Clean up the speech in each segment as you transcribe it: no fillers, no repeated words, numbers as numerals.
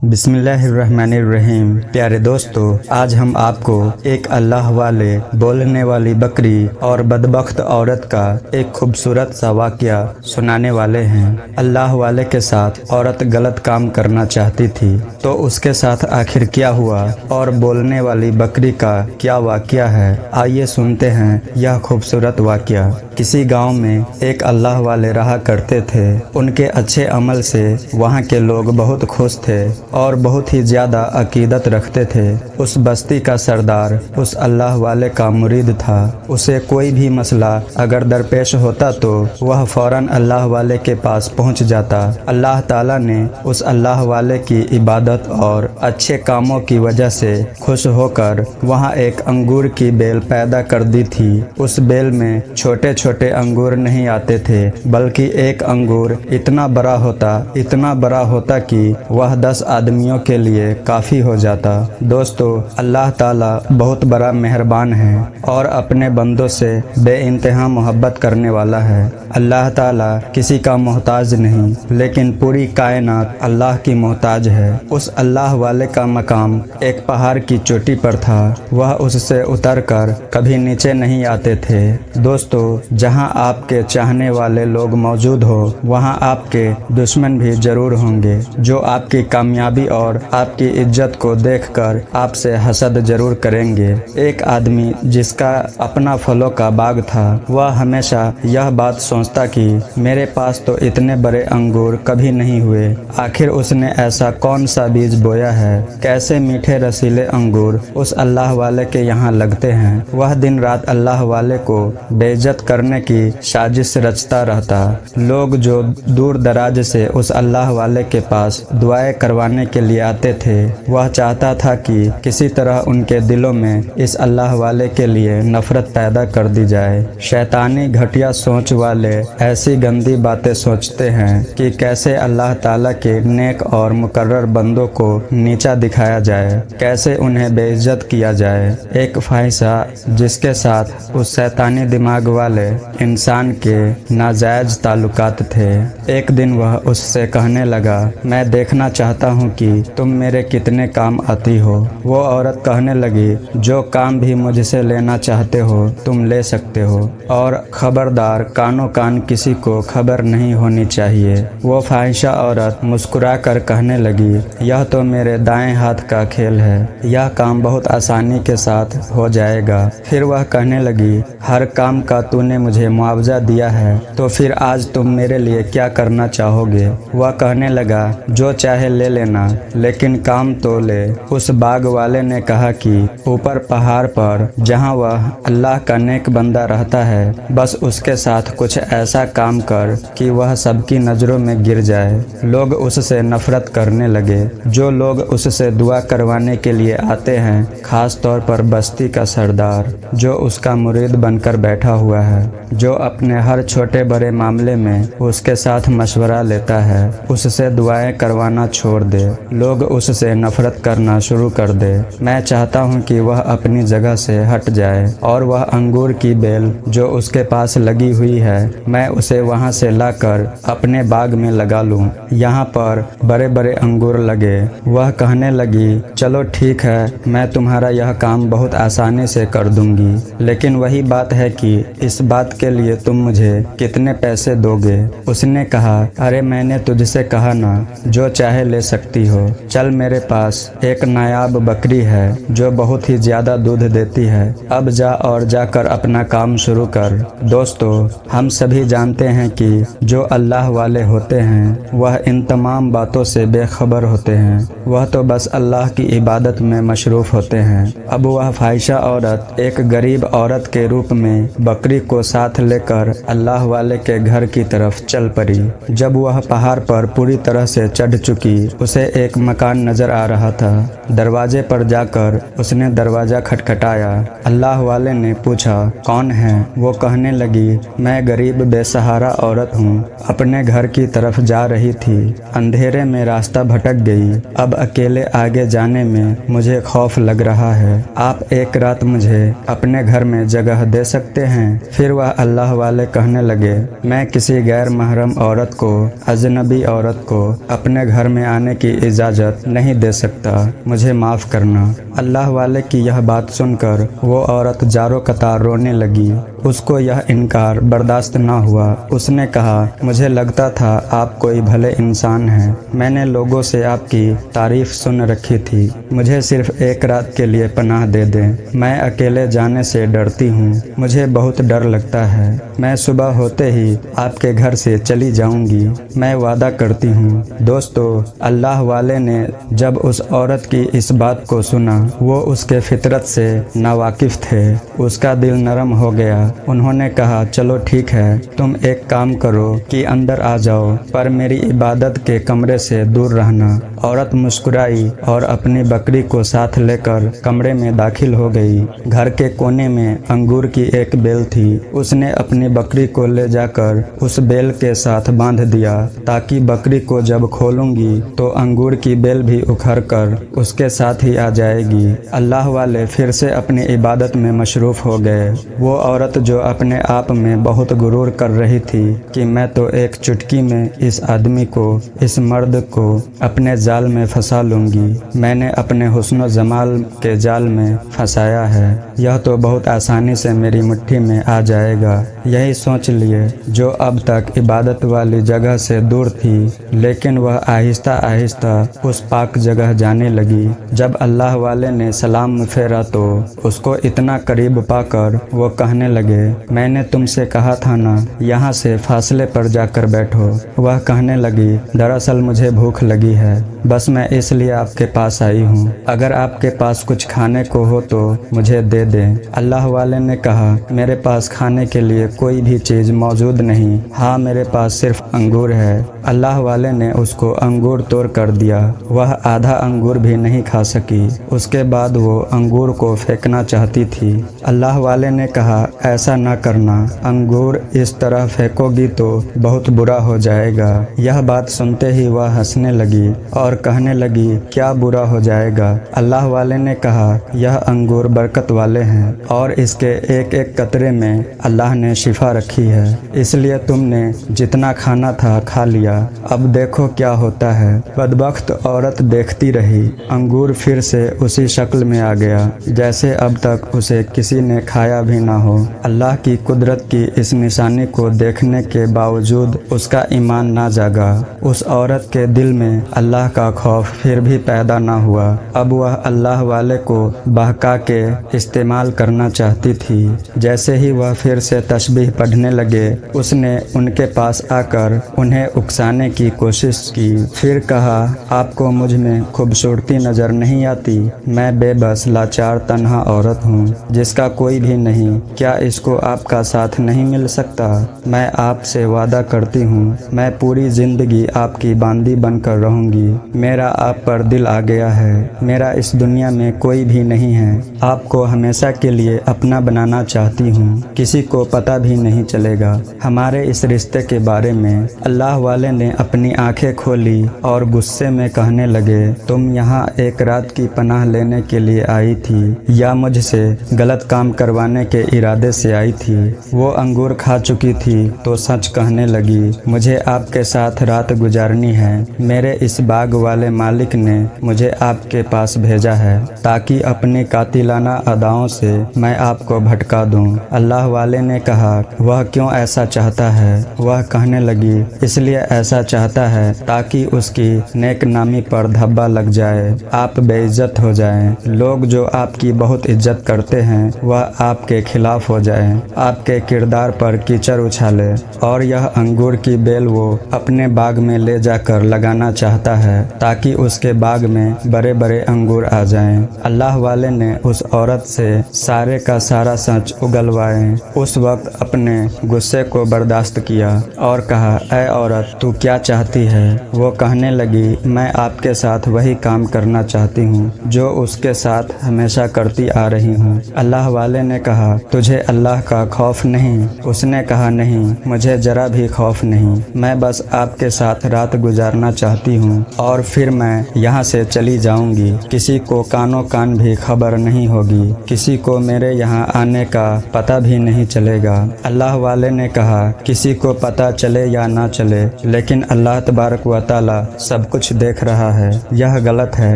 बिस्मिल्लाहिर्रहमानिर्रहीम। प्यारे दोस्तों, आज हम आपको एक अल्लाह वाले बोलने वाली बकरी और बदबख्त औरत का एक खूबसूरत सा वाक़या सुनाने वाले हैं। अल्लाह वाले के साथ औरत गलत काम करना चाहती थी, तो उसके साथ आखिर क्या हुआ और बोलने वाली बकरी का क्या वाक़या है, आइए सुनते हैं यह खूबसूरत वाक़या। किसी गांव में एक अल्लाह वाले रहा करते थे। उनके अच्छे अमल से वहाँ के लोग बहुत खुश थे और बहुत ही ज़्यादा अकीदत रखते थे। उस बस्ती का सरदार उस अल्लाह वाले का मुरीद था। उसे कोई भी मसला अगर दरपेश होता तो वह फ़ौरन अल्लाह वाले के पास पहुँच जाता। अल्लाह ताला ने उस अल्लाह वाले की इबादत और अच्छे कामों की वजह से खुश होकर वहाँ एक अंगूर की बेल पैदा कर दी थी। उस बेल में छोटे छोटे अंगूर नहीं आते थे, बल्कि एक अंगूर इतना बड़ा होता कि वह 10 आदमियों के लिए काफ़ी हो जाता। दोस्तों, अल्लाह ताला बहुत बड़ा मेहरबान है और अपने बंदों से बेइंतहा मोहब्बत करने वाला है। अल्लाह ताला किसी का मोहताज नहीं, लेकिन पूरी कायनात अल्लाह की मोहताज है। उस अल्लाह वाले का मकाम एक पहाड़ की चोटी पर था। वह उससे उतरकर कभी नीचे नहीं आते थे। दोस्तों, जहां आपके चाहने वाले लोग मौजूद हो, वहां आपके दुश्मन भी जरूर होंगे, जो आपकी कामयाबी और आपकी इज्जत को देखकर आपसे हसद जरूर करेंगे। एक आदमी जिसका अपना फलों का बाग था, वह हमेशा यह बात सोचता कि मेरे पास तो इतने बड़े अंगूर कभी नहीं हुए। आखिर उसने ऐसा कौन सा बीज बोया है? कैसे मीठे रसीले अंगूर उस अल्लाह वाले के यहाँ लगते हैं। वह दिन रात अल्लाह वाले को बेइज्जत करने की साजिश रचता रहता। लोग जो दूर दराज से उस अल्लाह वाले के पास दुआएं करवाने के लिए आते थे, वह चाहता था कि किसी तरह उनके दिलों में इस अल्लाह वाले के लिए नफरत पैदा कर दी जाए। शैतानी घटिया सोच वाले ऐसी गंदी बातें सोचते हैं कि कैसे अल्लाह ताला के नेक और मुकर्रर बंदों को नीचा दिखाया जाए, कैसे उन्हें बेइज्जत किया जाए। एक ख्वाहिशा जिसके साथ उस शैतानी दिमाग वाले इंसान के नाजायज ताल्लुकात थे। एक दिन वह उससे कहने लगा, मैं देखना चाहता हूँ कि तुम मेरे कितने काम आती हो। वो औरत कहने लगी, जो काम भी मुझसे लेना चाहते हो तुम ले सकते हो, और खबरदार कानों कान किसी को खबर नहीं होनी चाहिए। वो ख्वाहिशा औरत मुस्कुरा कर कहने लगी, यह तो मेरे दाएं हाथ का खेल है, यह काम बहुत आसानी के साथ हो जाएगा। फिर वह कहने लगी, हर काम का तूने मुझे मुआवजा दिया है, तो फिर आज तुम मेरे लिए क्या करना चाहोगे? वह कहने लगा, जो चाहे ले लेना, लेकिन काम तो ले। उस बाग वाले ने कहा कि ऊपर पहाड़ पर जहाँ वह अल्लाह का नेक बंदा रहता है, बस उसके साथ कुछ ऐसा काम कर कि वह सबकी नज़रों में गिर जाए। लोग उससे नफरत करने लगे। जो लोग उससे दुआ करवाने के लिए आते हैं, खास तौर पर बस्ती का सरदार जो उसका मुरीद बनकर बैठा हुआ है, जो अपने हर छोटे बड़े मामले में उसके साथ मशवरा लेता है, उससे दुआएं करवाना छोड़ दे। लोग उससे नफरत करना शुरू कर दे। मैं चाहता हूँ कि वह अपनी जगह से हट जाए और वह अंगूर की बेल जो उसके पास लगी हुई है, मैं उसे वहाँ से लाकर अपने बाग में लगा लूँ। यहाँ पर बड़े बड़े अंगूर लगे। वह कहने लगी, चलो ठीक है, मैं तुम्हारा यह काम बहुत आसानी से कर दूंगी, लेकिन वही बात है कि इस बात के लिए तुम मुझे कितने पैसे दोगे? उसने कहा, अरे मैंने तुझसे कहा ना, जो चाहे ले सकती हो। चल, मेरे पास एक नायाब बकरी है जो बहुत ही ज्यादा दूध देती है। अब जा और जाकर अपना काम शुरू कर। दोस्तों, हम सभी जानते हैं कि जो अल्लाह वाले होते हैं वह इन तमाम बातों से बेखबर होते हैं। वह तो बस अल्लाह की इबादत में मशरूफ होते हैं। अब वह ख्वाहिशा औरत एक गरीब औरत के रूप में बकरी को साथ लेकर अल्लाह वाले के घर की तरफ चल पड़ी। जब वह पहाड़ पर पूरी तरह से चढ़ चुकी, उसे एक मकान नजर आ रहा था। दरवाजे पर जाकर उसने दरवाजा खटखटाया। अल्लाह वाले ने पूछा, कौन है? वो कहने लगी, मैं गरीब बेसहारा औरत हूँ, अपने घर की तरफ जा रही थी, अंधेरे में रास्ता भटक गई। अब अकेले आगे जाने में मुझे खौफ लग रहा है। आप एक रात मुझे अपने घर में जगह दे सकते हैं? फिर फिर वह अल्लाह वाले कहने लगे, मैं किसी गैर महरम औरत को, अजनबी औरत को अपने घर में आने की इजाज़त नहीं दे सकता, मुझे माफ़ करना। अल्लाह वाले की यह बात सुनकर वो औरत जारो कतार रोने लगी। उसको यह इनकार बर्दाश्त ना हुआ। उसने कहा, मुझे लगता था आप कोई भले इंसान हैं। मैंने लोगों से आपकी तारीफ सुन रखी थी। मुझे सिर्फ एक रात के लिए पनाह दे दें। मैं अकेले जाने से डरती हूँ, मुझे बहुत डर लगता है। मैं सुबह होते ही आपके घर से चली जाऊंगी, मैं वादा करती हूँ। दोस्तों, अल्लाह वाले ने जब उस औरत की इस बात को सुना, वो उसके फितरत से नावाकिफ थे। उसका दिल नरम हो गया। उन्होंने कहा, चलो ठीक है, तुम एक काम करो कि अंदर आ जाओ, पर मेरी इबादत के कमरे से दूर रहना। औरत मुस्कुराई और अपनी बकरी को साथ लेकर कमरे में दाखिल हो गई। घर के कोने में अंगूर की एक बेल थी। उसने अपनी बकरी को ले जाकर उस बेल के साथ बांध दिया, ताकि बकरी को जब खोलूंगी तो अंगूर की बेल भी उखड़ कर उसके साथ ही आ जाएगी। अल्लाह वाले फिर से अपनी इबादत में मशरूफ हो गए। वो औरत जो अपने आप में बहुत गुरूर कर रही थी कि मैं तो एक चुटकी में इस आदमी को, इस मर्द को अपने जाल में फंसा लूंगी, मैंने अपने हुस्न जमाल के जाल में फंसाया है। यह तो बहुत आसानी से मेरी मुट्ठी में आ जाएगा। यही सोच लिए जो अब तक इबादत वाली जगह से दूर थी, लेकिन वह आहिस्ता आहिस्ता उस पाक जगह जाने लगी। जब अल्लाह वाले ने सलाम फेरा तो उसको इतना करीब पाकर वो कहने लगे, मैंने तुमसे कहा था ना, यहाँ से फासले पर जाकर बैठो। वह कहने लगी, दरअसल मुझे भूख लगी है, बस मैं इसलिए आपके पास आई हूँ। अगर आपके पास कुछ खाने को हो तो मुझे दे दें। अल्लाह वाले ने कहा, मेरे पास खाने के लिए कोई भी चीज़ मौजूद नहीं। हाँ, मेरे पास सिर्फ अंगूर है। अल्लाह वाले ने उसको अंगूर तोड़ कर दिया। वह आधा अंगूर भी नहीं खा सकी। उसके बाद वो अंगूर को फेंकना चाहती थी। अल्लाह वाले ने कहा, ऐसा न करना, अंगूर इस तरह फेंकोगी तो बहुत बुरा हो जाएगा। यह बात सुनते ही वह हंसने लगी और कहने लगी, क्या बुरा हो जाएगा? अल्लाह वाले ने कहा, यह अंगूर बरकत वाले हैं और इसके एक एक कतरे में अल्लाह ने शिफा रखी है, इसलिए तुमने जितना खाना था खा लिया। अब देखो क्या होता है। बदबख्त औरत देखती रही। अंगूर फिर से उसी शक्ल में आ गया जैसे अब तक उसे किसी ने खाया भी ना हो। अल्लाह की कुदरत की इस निशानी को देखने के बावजूद उसका ईमान ना जागा। उस औरत के दिल में अल्लाह का खौफ फिर भी पैदा ना हुआ। अब वह अल्लाह वाले को बहका के इस्तेमाल करना चाहती थी। जैसे ही वह फिर से तस्बीह पढ़ने लगे, उसने उनके पास आकर उन्हें उकसाने की कोशिश की। फिर कहा, आपको मुझ में खूबसूरती नजर नहीं आती? मैं बेबस लाचार तन्हा औरत हूँ जिसका कोई भी नहीं। क्या इसको आपका साथ नहीं मिल सकता? मैं आपसे वादा करती हूँ, मैं पूरी जिंदगी आपकी बांदी बनकर रहूंगी। मेरा आप पर दिल आ गया है। मेरा इस दुनिया में कोई भी नहीं है। आपको हमेशा के लिए अपना बनाना चाहती हूँ। किसी को पता भी नहीं चलेगा हमारे इस रिश्ते के बारे में। अल्लाह वाले ने अपनी आंखें खोली और गुस्से में कहने लगे, तुम यहाँ एक रात की पनाह लेने के लिए आई थी या मुझसे गलत काम करवाने के इरादे से आई थी? वो अंगूर खा चुकी थी तो सच कहने लगी, मुझे आपके साथ रात गुजारनी है। मेरे इस बाग वाले मालिक ने मुझे आपके पास भेजा है ताकि अपनी कातिलाना अदाओं से मैं आपको भटका दूं। अल्लाह वाले ने कहा, वह क्यों ऐसा चाहता है? वह कहने लगी, इसलिए ऐसा चाहता है ताकि उसकी नेक नामी पर धब्बा लग जाए, आप बेइज्जत हो जाएं। लोग जो आपकी बहुत इज्जत करते हैं वह आपके खिलाफ हो जाएं, आपके किरदार पर कीचड़ उछाले। और यह अंगूर की बेल वो अपने बाग में ले जाकर लगाना चाहता है ताकि उसके बाग में बड़े बड़े अंगूर आ जाएं। अल्लाह वाले ने उस औरत से सारे का सारा सच उगलवाए। उस वक्त अपने गुस्से को बर्दाश्त किया और कहा, ऐ औरत, तू क्या चाहती है? वो कहने लगी, मैं आपके साथ वही काम करना चाहती हूँ जो उसके साथ हमेशा करती आ रही हूँ। अल्लाह वाले ने कहा, तुझे अल्लाह का खौफ नहीं? उसने कहा, नहीं, मुझे जरा भी खौफ नहीं, मैं बस आपके साथ रात गुजारना चाहती हूँ और फिर मैं यहाँ से चली जाऊँगी। किसी को कानों कान भी खबर नहीं होगी, किसी को मेरे यहाँ आने का पता भी नहीं चलेगा। अल्लाह वाले ने कहा, किसी को पता चले या ना चले, लेकिन अल्लाह तबारक व तआला सब कुछ देख रहा है। यह गलत है,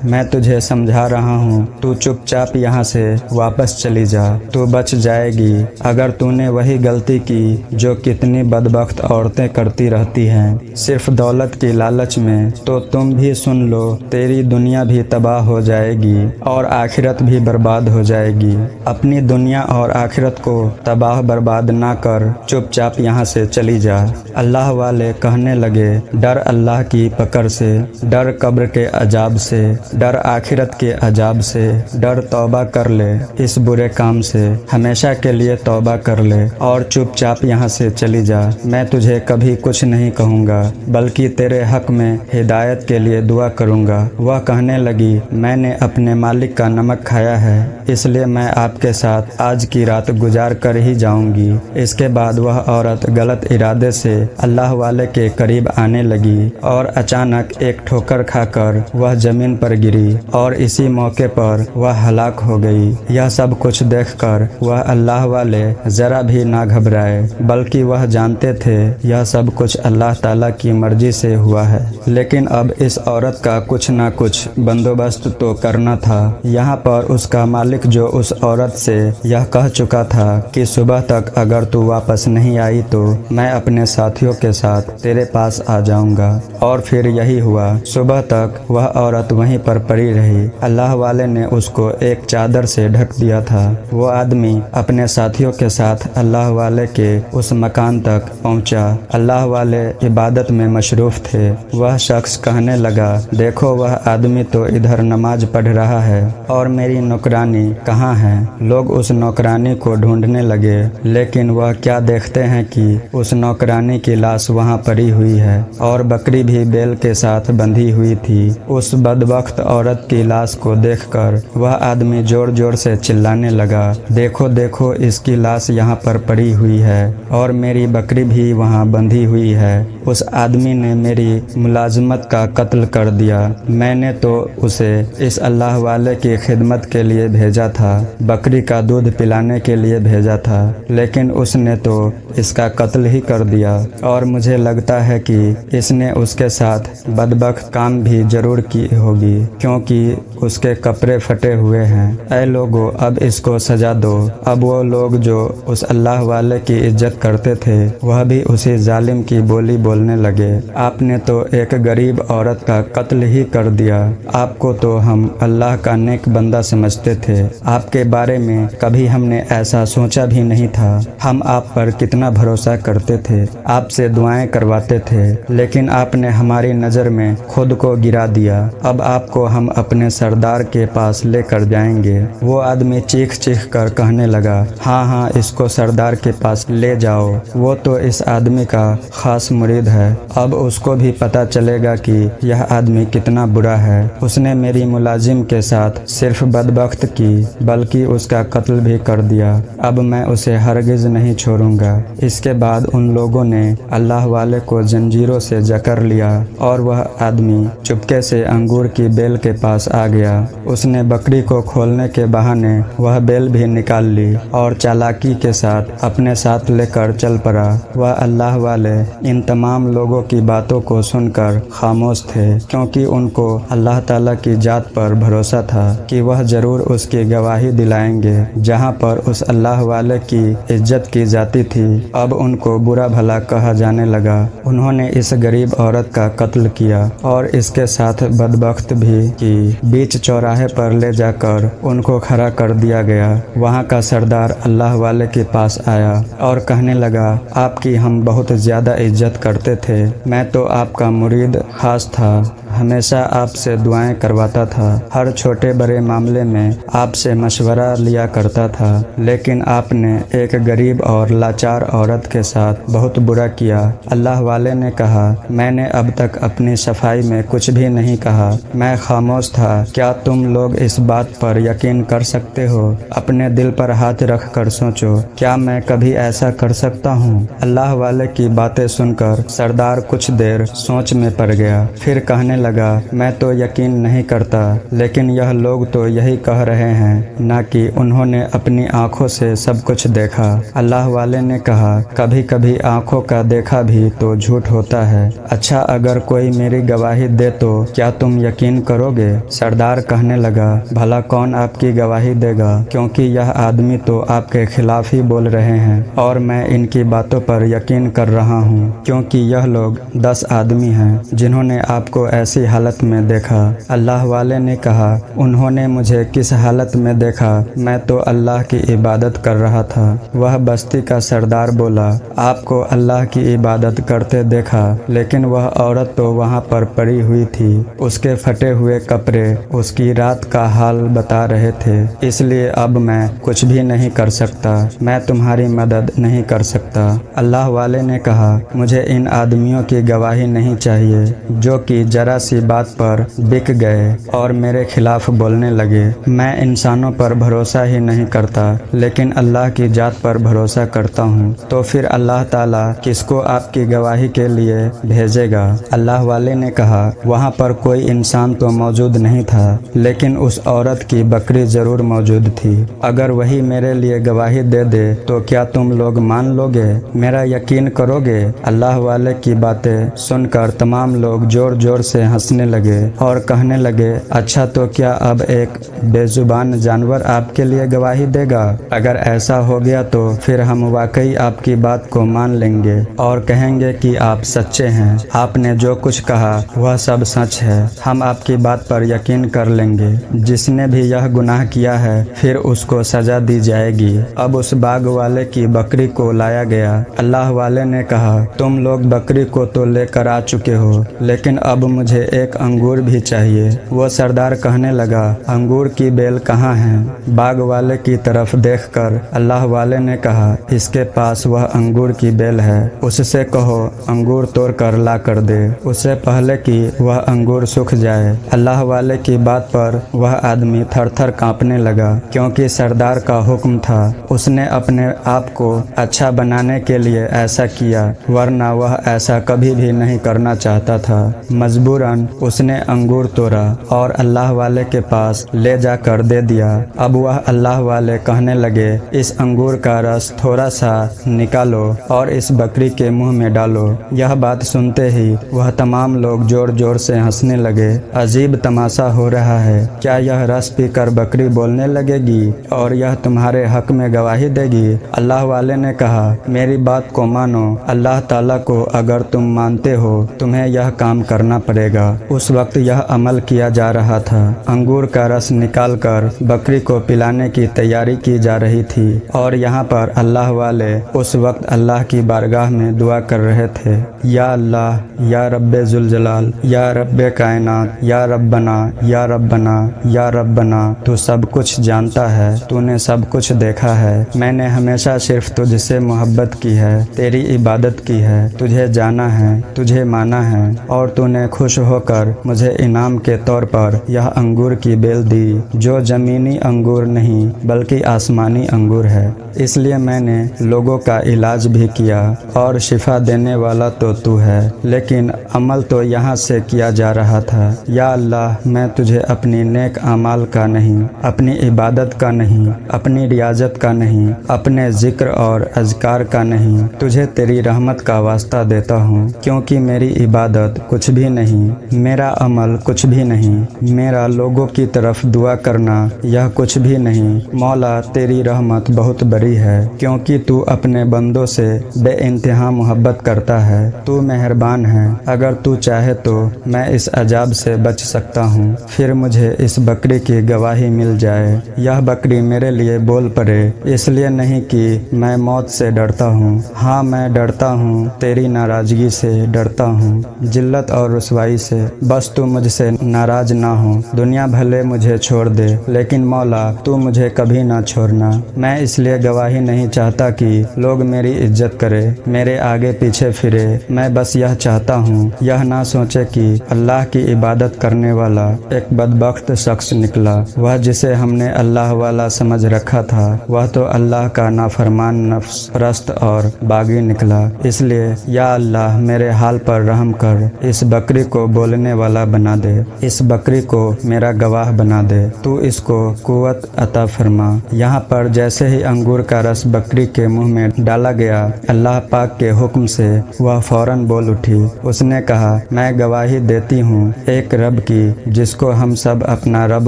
मैं तुझे समझा रहा हूँ, तू चुपचाप यहाँ से वापस चली जा, तू बच जाएगी। अगर तूने वही गलती की जो कितनी बदबख्त औरतें करती रहती हैं, सिर्फ दौलत की लालच में, तो तुम भी सुन लो, तेरी दुनिया भी तबाह हो जाएगी और आखिरत भी बर्बाद हो जाएगी। अपनी दुनिया और आखिरत को तबाह बर्बाद ना कर, चुपचाप यहाँ से चली जा। अल्लाह वाले कहने लगे, डर अल्लाह की पकड़ से, डर कब्र के अजाब से, डर आखिरत के अजाब से, डर तौबा कर ले इस बुरे काम से, हमेशा के लिए तौबा कर ले और चुपचाप यहाँ से चली जा। मैं तुझे कभी कुछ नहीं कहूँगा, बल्कि तेरे हक में हिदायत के लिए दुआ करूँगा। वह कहने लगी, मैंने अपने मालिक का नमक खाया है, इसलिए मैं आपके साथ आज की रात गुजार कर ही जाऊंगी। इसके बाद वह औरत गलत इरादे से अल्लाह वाले के करीब आने लगी और अचानक एक ठोकर खाकर वह जमीन पर गिरी और इसी मौके पर वह हलाक हो गई। यह सब कुछ देखकर वह अल्लाह वाले जरा भी ना घबराए, बल्कि वह जानते थे यह सब कुछ अल्लाह ताला की मर्जी से हुआ है। लेकिन अब इस औरत का कुछ ना कुछ बंदोबस्त तो करना था। यहाँ पर उसका मालिक जो उस औरत से यह कह चुका था कि सुबह तक अगर तू वापस नहीं आई तो मैं अपने साथियों के साथ तेरे पास आ जाऊंगा। और फिर यही हुआ। सुबह तक वह औरत वहीं पर पड़ी रही। अल्लाह वाले ने उसको एक चादर से ढक दिया था। वो आदमी अपने साथियों के साथ अल्लाह वाले के उस मकान तक पहुंचा। अल्लाह वाले इबादत में मशरूफ थे। वह शख्स कहने लगा, देखो वह आदमी तो इधर नमाज पढ़ रहा है और मेरी नौकरानी कहाँ है? लोग उस नौकरानी को ढूंढने लगे, लेकिन वह क्या देखते हैं कि उस नौकरानी की लाश वहाँ पड़ी हुई है और बकरी भी बैल के साथ बंधी हुई थी। उस बदबख्त औरत की लाश को देखकर वह आदमी जोर जोर से चिल्लाने लगा, देखो देखो, इसकी लाश यहाँ पर पड़ी हुई है और मेरी बकरी भी वहाँ बंधी हुई है। उस आदमी ने मेरी मुलाजमत का कत्ल कर दिया। मैंने तो उसे इस अल्लाह वाले की खिदमत के लिए भेजा था, बकरी का दूध पिलाने के लिए भेजा था, लेकिन उसने तो इसका कत्ल ही कर दिया। और मुझे लगता है कि इसने उसके साथ बदबख्त काम भी जरूर की होगी, क्योंकि उसके कपड़े फटे हुए हैं। ऐ लोगों, अब इसको सजा दो। अब वो लोग जो उस अल्लाह वाले की इज्जत करते थे, वह भी उसी जालिम की बोली बोलने लगे। आपने तो एक गरीब औरत का कत्ल ही कर दिया। आपको तो हम अल्लाह का नेक बंदा समझते थे। आपके बारे में कभी हमने ऐसा सोचा भी नहीं था। हम आप पर कितना भरोसा करते थे, आपसे दुआएं करवाते थे, लेकिन आपने हमारी नज़र में खुद को गिरा दिया। अब आपको हम अपने सरदार के पास लेकर जाएंगे। वो आदमी चीख चीख कर कहने लगा, हाँ हाँ, इसको सरदार के पास ले जाओ। वो तो इस आदमी का खास मुरीद है। अब उसको भी पता चलेगा कि यह आदमी कितना बुरा है। उसने मेरी मुलाजिम के साथ सिर्फ बदबख्त की, बल्कि उसका कत्ल भी कर दिया। अब मैं उसे हरगिज नहीं छोड़ूंगा। इसके बाद उन लोगों ने अल्लाह वाले को जंजीरों से जकड़ लिया और वह आदमी चुपके से अंगूर की बेल के पास आ गया। उसने बकरी को खोलने के बहाने वह बेल भी निकाल ली और चालाकी के साथ अपने साथ लेकर चल पड़ा। वह अल्लाह वाले इन तमाम लोगों की बातों को सुनकर खामोश थे, क्योंकि उनको अल्लाह ताला की जात पर भरोसा था कि वह जरूर उसकी गवाही दिलाएंगे। जहाँ पर उस अल्लाह वाले की इज्जत की जाती थी, अब उनको बुरा भला कहा जाने लगा। उन्होंने इस गरीब औरत का कत्ल किया और इसके साथ बदबख्त भी की। बीच चौराहे पर ले जाकर उनको खड़ा कर दिया गया। वहाँ का सरदार अल्लाह वाले के पास आया और कहने लगा, आपकी हम बहुत ज़्यादा इज्जत करते थे। मैं तो आपका मुरीद खास था। हमेशा आपसे दुआएं करवाता था, हर छोटे बड़े मामले में आपसे मशवरा लिया करता था, लेकिन आपने एक गरीब और लाचार औरत के साथ बहुत बुरा किया। अल्लाह वाले ने कहा, मैंने अब तक अपनी सफाई में कुछ भी नहीं कहा, मैं खामोश था। क्या तुम लोग इस बात पर यकीन कर सकते हो? अपने दिल पर हाथ रख कर सोचो, क्या मैं कभी ऐसा कर सकता हूँ? अल्लाह वाले की बातें सुनकर सरदार कुछ देर सोच में पड़ गया, फिर कहने लगा, मैं तो यकीन नहीं करता, लेकिन यह लोग तो यही कह रहे हैं ना कि उन्होंने अपनी आंखों से सब कुछ देखा। अल्लाह वाले ने कहा, कभी कभी आंखों का देखा भी तो झूठ होता है। अच्छा, अगर कोई मेरी गवाही दे तो क्या तुम यकीन करोगे? सरदार कहने लगा, भला कौन आपकी गवाही देगा, क्योंकि यह आदमी तो आपके खिलाफ ही बोल रहे हैं और मैं इनकी बातों पर यकीन कर रहा हूँ, क्योंकि यह लोग 10 आदमी हैं जिन्होंने आपको ऐसी हालत में देखा। अल्लाह वाले ने कहा, उन्होंने मुझे किस हालत में देखा? मैं तो अल्लाह की इबादत कर रहा था। वह बस्ती का सरदार बोला, आपको अल्लाह की इबादत करते देखा, लेकिन वह औरत तो वहाँ पर पड़ी हुई थी, उसके फटे हुए कपड़े उसकी रात का हाल बता रहे थे, इसलिए अब मैं कुछ भी नहीं कर सकता, मैं तुम्हारी मदद नहीं कर सकता। अल्लाह वाले ने कहा, मुझे इन आदमियों की गवाही नहीं चाहिए जो कि जरा सी बात पर बिक गए और मेरे खिलाफ बोलने लगे। मैं इंसानों पर भरोसा ही नहीं करता, लेकिन अल्लाह की जात पर भरोसा करता हूँ। तो फिर अल्लाह ताला किसको आपकी गवाही के लिए भेजेगा? अल्लाह वाले ने कहा, वहाँ पर कोई इंसान तो मौजूद नहीं था, लेकिन उस औरत की बकरी जरूर मौजूद थी। अगर वही मेरे लिए गवाही दे दे तो क्या तुम लोग मान लोगे? मेरा यकीन करोगे? अल्लाह वाले की बातें सुनकर तमाम लोग जोर जोर से हंसने लगे और कहने लगे, अच्छा, तो क्या अब एक बेजुबान जानवर आपके लिए गवाही देगा? अगर ऐसा हो गया तो फिर हम वाकई आपकी बात को मान लेंगे और कहेंगे कि आप सच्चे हैं, आपने जो कुछ कहा वह सब सच है, हम आपकी बात पर यकीन कर लेंगे। जिसने भी यह गुनाह किया है फिर उसको सजा दी जाएगी। अब उस बाग वाले की बकरी को लाया गया। अल्लाह वाले ने कहा, तुम लोग बकरी को तो लेकर आ चुके हो, लेकिन अब मुझे एक अंगूर भी चाहिए। वो सरदार कहने लगा, अंगूर की बेल कहाँ है? बाग वाले की तरफ देखकर अल्लाह वाले ने कहा, इसके पास वह अंगूर की बेल है, उससे कहो अंगूर तोड़ कर ला कर दे, उससे पहले कि वह अंगूर सूख जाए। अल्लाह वाले की बात पर वह आदमी थर थर कांपने लगा, क्योंकि सरदार का हुक्म था। उसने अपने आप को अच्छा बनाने के लिए ऐसा किया, वरना वह ऐसा कभी भी नहीं करना चाहता था। मजबूरन उसने अंगूर तोड़ा और अल्लाह वाले के पास ले जाकर दे दिया। अब वह अल्लाह वाले कहने लगे, इस अंगूर का रस थोड़ा सा निकालो और इस बकरी के मुंह में डालो। यह बात सुनते ही वह तमाम लोग जोर जोर से हंसने लगे। अजीब तमाशा हो रहा है, क्या यह रस पीकर बकरी बोलने लगेगी और यह तुम्हारे हक में गवाही देगी? अल्लाह वाले ने कहा, मेरी बात को मानो, अल्लाह ताला को अगर तुम मानते हो तुम्हें यह काम करना पड़ेगा। उस वक्त यह अमल किया जा रहा था। अंगूर का रस निकालकर बकरी को पिलाने की तैयारी की जा रही थी और यहाँ पर अल्लाह वाले उस वक्त अल्लाह की बारगाह में दुआ कर रहे थे, या अल्लाह, या रब्बे जुल जलाल, या रब्बे कायनात, या रब्बना, या रब्बना, या रब्बना, तू सब कुछ जानता है, तूने सब कुछ देखा है, मैंने हमेशा सिर्फ तुझसे मोहब्बत की है, तेरी इबादत की है, तुझे जाना है, तुझे माना है और तूने खुश होकर मुझे इनाम के तौर पर यह अंगूर की बेल दी, जो जमीनी अंगूर नहीं बल्कि आसमानी अंगूर है। इसलिए मैंने लोगों का इलाज भी किया और शिफा देने वाला तो तू है, लेकिन अमल तो यहाँ से किया जा रहा था। या अल्लाह, मैं तुझे अपनी नेक अमाल का नहीं, अपनी इबादत का नहीं, अपनी रियाजत का नहीं, अपने जिक्र और अज़कार का नहीं, तुझे तेरी रहमत का वास्ता देता हूँ, क्योंकि मेरी इबादत कुछ भी नहीं, मेरा अमल कुछ भी नहीं, मेरा लोगों की तरफ दुआ करना यह कुछ भी नहीं। मौला, तेरी रहमत बहुत बड़ी है, क्योंकि तू अपने बंदों से बेइंतहा मोहब्बत करता है, तू मेहरबान है। अगर तू चाहे तो मैं इस अजाब से बच सकता हूँ, फिर मुझे इस बकरी की गवाही मिल जाए। यह बकरी मेरे लिए बोल पड़े, इसलिए नहीं कि मैं मौत से डरता हूँ, हाँ मैं डरता हूँ तेरी नाराजगी से, डरता हूँ जिल्लत और रुसवाई से, बस तू मुझसे नाराज ना हो। दुनिया भले मुझे छोड़ दे, लेकिन मौला तू मुझे कभी ना छोड़ना। मैं इसलिए गवाही नहीं चाहता कि लोग मेरी इज्जत करे, मेरे आगे पीछे फिरे। मैं बस यह चाहता हूँ, यह ना सोचे कि अल्लाह की इबादत करने वाला एक बदबख्त शख्स निकला। वह जिसे हमने अल्लाह वाला समझ रखा था, वह तो अल्लाह का नाफरमान, नफ्स परस्त और बागी निकला। इसलिए या अल्लाह मेरे हाल पर रहम कर, इस बकरी को बोलने वाला बना दे, इस बकरी को मेरा गवाह बना दे, तू इसको कुव्वत अता फरमा। यहाँ पर जैसे ही अंगूर का रस बकरी के मुंह में डाला गया, अल्लाह पाक के हुक्म से वह फौरन बोल उठी। उसने कहा, मैं गवाही देती हूँ एक रब की जिसको हम सब अपना रब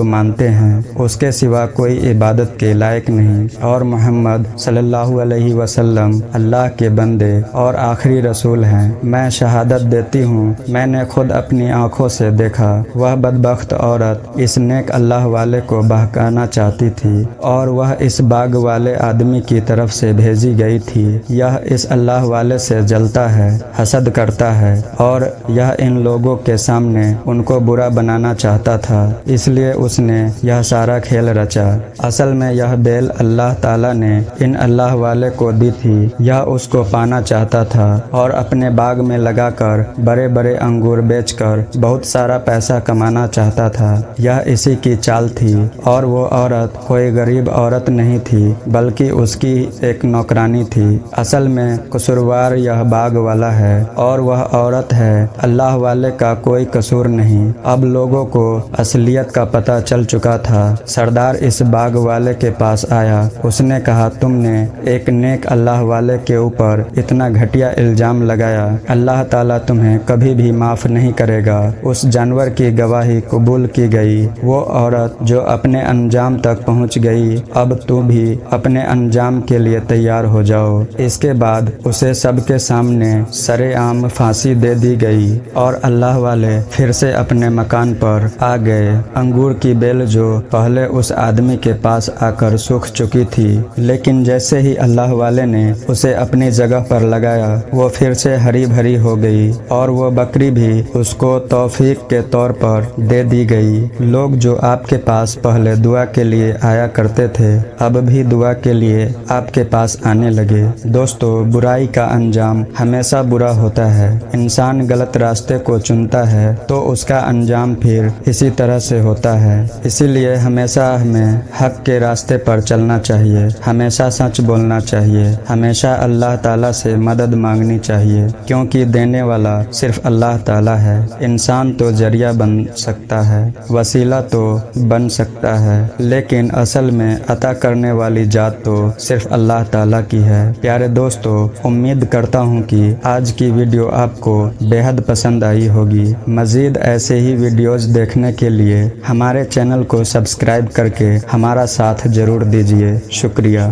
मानते हैं, उसके सिवा कोई इबादत के लायक नहीं, और मोहम्मद सल्लल्लाहु अलैहि वसल्लम अल्लाह के बंदे और आखिरी रसूल हैं। मैं शहादत देती हूँ, मैंने खुद अपनी आंखों से देखा। वह बदबख्त औरत इस नेक अल्लाह वाले को बहकाना चाहती थी, और वह इस बाग वाले आदमी की तरफ से भेजी गई थी। यह इस अल्लाह वाले से जलता है, हसद करता है, और यह इन लोगों के सामने उनको बुरा बनाना चाहता था। इसलिए उसने यह सारा खेल रचा। असल में यह बेल अल्लाह ताला ने इन अल्लाह वाले को दी थी। यह उसको पाना चाहता था और अपने बाग में लगाकर बड़े बड़े अंगूर बेचकर बहुत सारा पैसा कमाना चाहता था। यह इसी की चाल थी, और वो औरत कोई गरीब औरत नहीं थी, बल्कि उसकी एक नौकरानी थी। असल में कसूरवार यह बाग वाला है, और वह औरत है। अल्लाह वाले का कोई कसूर नहीं। अब लोगों को असलियत का पता चल चुका था। सरदार इस बाग वाले के पास आया। उसने कहा, तुमने एक नेक अल्लाह वाले के ऊपर इतना घटिया इल्जाम लगाया, अल्लाह ताला तुम्हें कभी भी माफ नहीं करेगा। उस जानवर की गवाही कबूल की गई। वो औरत जो अपने अंजाम तक पहुंच गई, अब तुम भी अपने अंजाम के लिए तैयार हो जाओ। इसके बाद उसे सबके सामने सरेआम फांसी दे दी गई, और अल्लाह वाले फिर से अपने मकान पर आ गए। अंगूर की बेल जो पहले उस आदमी के पास आकर सूख चुकी थी, लेकिन जैसे ही अल्लाह वाले ने उसे अपनी जगह पर लगाया, वो फिर से हरी भरी हो गई, और वो बकरी भी उसको तौफीक के तौर पर दे दी गई। लोग जो आपके पास पहले दुआ के लिए आया करते थे, अब भी दुआ के लिए आपके पास आने लगे। दोस्तों, बुराई का अंजाम हमेशा बुरा होता है। इंसान गलत रास्ते को चुनता है तो उसका अंजाम फिर इसी तरह से होता है। इसीलिए हमेशा हमें हक के रास्ते पर चलना चाहिए, हमेशा सच बोलना चाहिए, हमेशा अल्लाह ताला से मदद मांगनी चाहिए, क्योंकि देने वाला सिर्फ अल्लाह ताला है। इंसान तो जरिया बन सकता है, वसीला तो बन सकता है, लेकिन असल में अता करने वाली जात तो सिर्फ अल्लाह ताला की है। प्यारे दोस्तों, उम्मीद करता हूँ कि आज की वीडियो आपको बेहद पसंद आई होगी। मज़ीद ऐसे ही वीडियोस देखने के लिए हमारे चैनल को सब्सक्राइब करके हमारा साथ जरूर दीजिए। शुक्रिया।